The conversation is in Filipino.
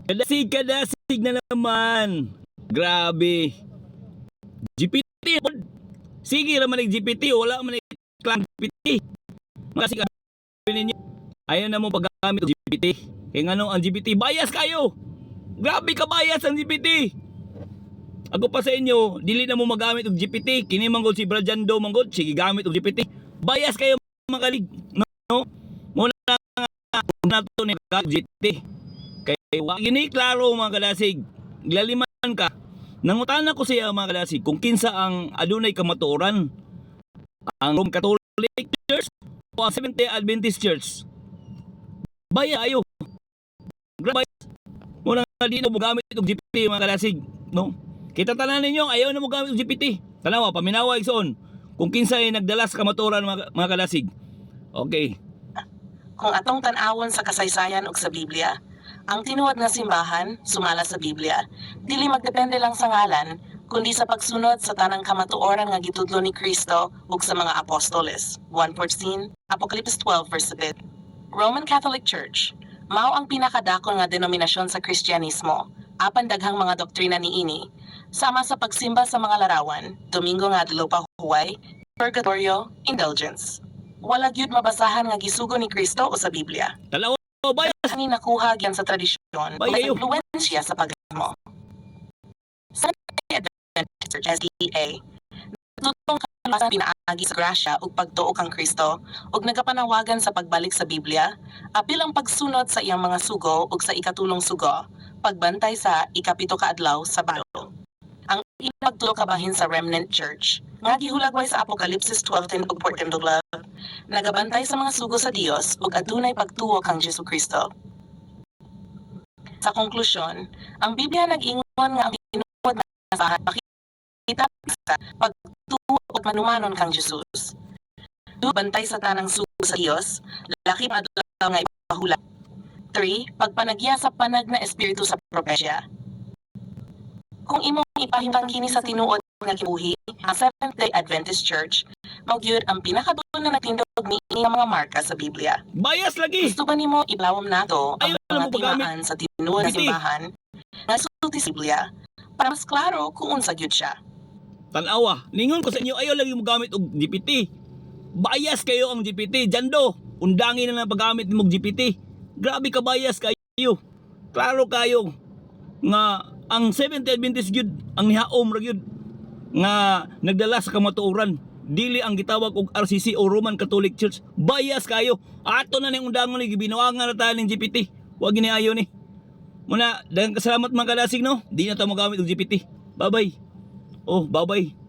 Kadasig na naman. Grabe. GPT. Sige naman ng GPT. Wala man ng klang GPT. Kasi ninyo, ayaw na mo paggamit ng GPT. Kaya nga ang GPT, bias kayo. Grabe ka bias ang GPT. Ako pa sa inyo, dili na mo magamit og GPT. Kini manggod si Brajando manggod, sige gamit og GPT. Bias kayo mga kalig. No? Muna na to ni GPT. Kay wa gini klaro mga kadasig. Glaliman ka. Nangutana ko siya mga kadasig kung kinsa ang adunay kamatuoran. Ang Roman Catholic Church o ang Seventh-day Adventist Church. Baya ayo. Grabe. Muna nga di na mo gamit og GPT mga kadasig, no? Kita tanan ninyo, ayaw na mo gamit og GPT. Tanawa, paminawa igsoon. Kung kinsay nagdalas kamatuoran mga kadasig. Okay. Kung atong tan-awon sa kasaysayan ug sa Biblia, ang tinuod nga simbahan sumala sa Biblia, dili magdepende lang sa ngalan, kundi sa pagsunod sa tanang kamatuoran nga gitudlo ni Kristo ug sa mga apostoles. 1:14, Apocalypse 12 verse 7. Roman Catholic Church, mao ang pinakadakon nga denominasyon sa Kristyanismo. Apan daghang mga doktrina niini, sama sa pagsimba sa mga larawan, Domingo nga adlaw pahuway, purgatorio, indulgence. Wala gyud mabasahan nga gisugo ni Kristo o sa Biblia. Talawa bias. Ani nakuha gyan sa tradisyon o Bayayo. influensya sa pagmo. Sa Adventist Church SDA, tutong kalasan pinaagi sa grasya ug pagtuo kang Kristo ug nagapanawagan sa pagbalik sa Biblia, apil ang pagsunod sa iyang mga sugo ug sa ikatulong sugo, pagbantay sa ikapito ka adlaw sa balo. Ang inagtulo kabahin sa Remnant Church, nga gihulagway sa Apocalypse 12:10 ug 14:12, nagabantay sa mga sugo sa Dios ug adunay pagtuo kang Jesucristo. Sa konklusyon, ang Biblia nag-ingon nga ang tinuod na sa makita sa pagtuo ug manumanon kang Jesus. Bantay sa tanang sugo sa Dios, laki adlaw nga ipahula. 3. Pagpanagya sa panag na espiritu sa propesya. Kung imong ipahimtang kini sa tinuod nga kibuhi, ang Seventh-day Adventist Church, magyud ang pinakadulo na nagtindog niini nga mga marka sa Biblia. Bias lagi. Gusto ba nimo iblawom nato ang Ayaw na mga mo paggamit. timaan sa tinuod nga Biti. simbahan nga sulti sa Biblia para mas klaro kung unsa gyud siya. Tanawa, ningon ko sa inyo, ayaw lagi mo gamit og GPT. Bias kayo ang GPT. Jando, undangin na lang paggamit mo og GPT. Grabe ka bias kayo. Klaro kayo nga ang Seventh-day Adventist gyud ang nihaom ra gyud nga nagdala sa kamatuoran, dili ang gitawag og RCC o Roman Catholic Church. Bias kayo. Ato na ning undangon ni gibinuangan na tayo ning GPT. Wa gini ayo ni. Muna, daghang salamat mga kadasig no. Di na ta mo gamit og GPT. Bye bye. Oh, bye bye.